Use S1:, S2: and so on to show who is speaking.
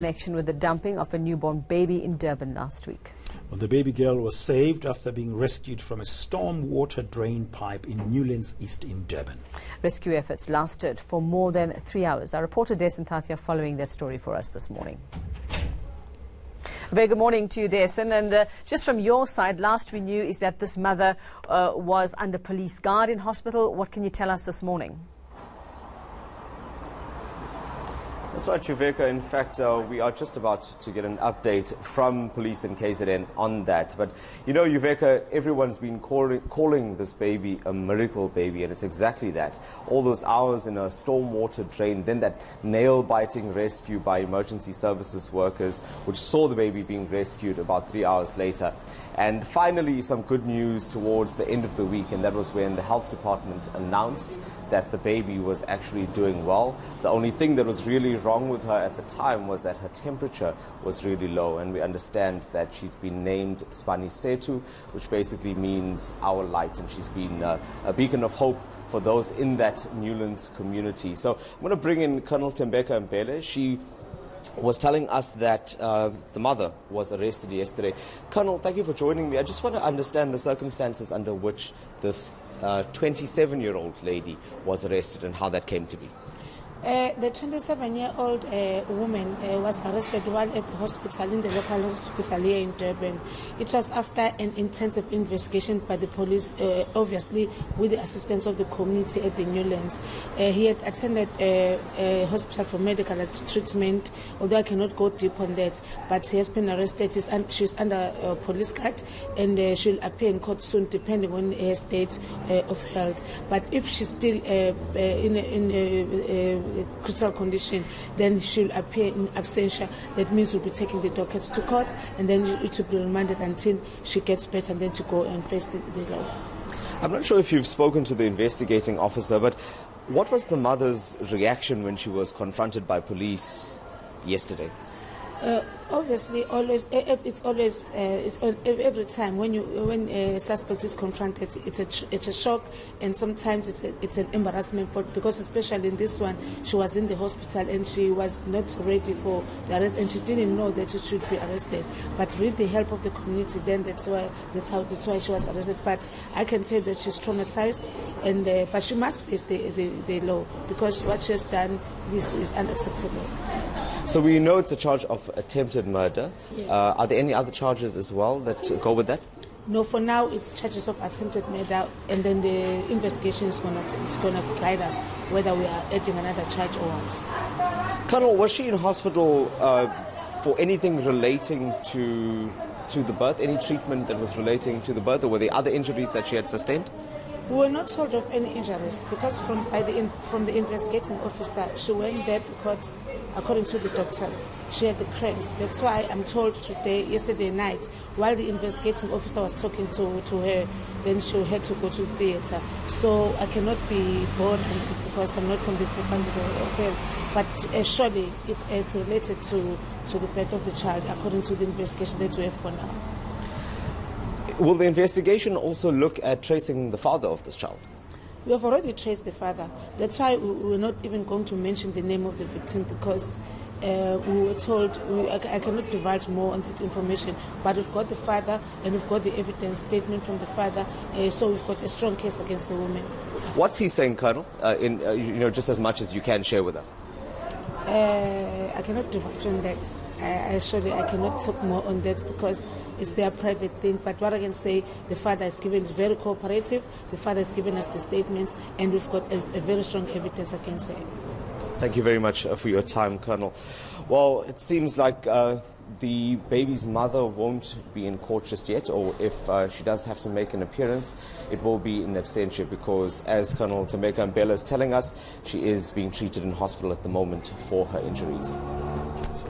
S1: Connection with the dumping of a newborn baby in Durban last week.
S2: Well, the baby girl was saved after being rescued from a storm water drain pipe in Newlands East in Durban.
S1: Rescue efforts lasted for more than 3 hours. Our reporter Dasen Thathiah following that story for us this morning. Very good morning to you, Dasen. And just from your side, last we knew is that this mother was under police guard in hospital. What can you tell us this morning?
S3: That's right, Yuveka. In fact, we are just about to get an update from police in KZN on that. But, you know, Yuveka, everyone's been calling this baby a miracle baby, and it's exactly that. All those hours in a stormwater drain, then that nail-biting rescue by emergency services workers, which saw the baby being rescued about 3 hours later. And finally, some good news towards the end of the week, and that was when the health department announced that the baby was actually doing well. The only thing that was really wrong with her at the time was that her temperature was really low, and we understand that she's been named Spani Setu, which basically means our light, and she's been a beacon of hope for those in that Newlands community. So I'm going to bring in Colonel Tembeka Mbele. She was telling us that the mother was arrested yesterday. Colonel, thank you for joining me. I just want to understand the circumstances under which this 27-year-old lady was arrested and how that came to be.
S4: The 27-year-old woman was arrested while at the hospital, in the local hospital here in Durban. It was after an intensive investigation by the police, obviously with the assistance of the community at the Newlands. He had attended a hospital for medical treatment, although I cannot go deep on that. But he has been arrested. She's under police guard, and she'll appear in court soon, depending on her state of health. But if she's still in critical condition, then she'll appear in absentia. That means we'll be taking the dockets to court, and then it will be remanded until she gets better, and then to go and face the law.
S3: I'm not sure if you've spoken to the investigating officer, but what was the mother's reaction when she was confronted by police yesterday?
S4: Obviously, every time when a suspect is confronted, it's a shock, and sometimes it's an embarrassment. But because especially in this one, she was in the hospital and she was not ready for the arrest, and she didn't know that she should be arrested. But with the help of the community, then that's why she was arrested. But I can tell that she's traumatized, and but she must face the law, because what she has done is unacceptable.
S3: So we know it's a charge of attempted murder.
S4: Yes.
S3: Are there any other charges as well that go with that?
S4: No, for now it's charges of attempted murder, and then the investigation is gonna guide us whether we are adding another charge or what.
S3: Colonel, was she in hospital for anything relating to the birth? Any treatment that was relating to the birth, or were there other injuries that she had sustained?
S4: We were not told of any injuries, because from the investigating officer, she went there because, according to the doctors, she had the cramps. That's why I'm told yesterday night, while the investigating officer was talking to her, then she had to go to the theatre. So I cannot be born because I'm not from the Department of Health. But surely it's related to the birth of the child, according to the investigation that we have for now.
S3: Will the investigation also look at tracing the father of this child?
S4: We have already traced the father. That's why we're not even going to mention the name of the victim, because we were told I cannot divulge more on that information. But we've got the father, and we've got the evidence statement from the father. So we've got a strong case against the woman.
S3: What's he saying, Colonel? Just as much as you can share with us.
S4: I cannot divulge on that. I cannot talk more on that, because it's their private thing. But what I can say, the father is very cooperative. The father has given us the statements, and we've got a very strong evidence against him.
S3: Thank you very much for your time, Colonel. Well, it seems like the baby's mother won't be in court just yet, or if she does have to make an appearance, it will be in absentia, because as Colonel Tembeka Mbele is telling us, she is being treated in hospital at the moment for her injuries.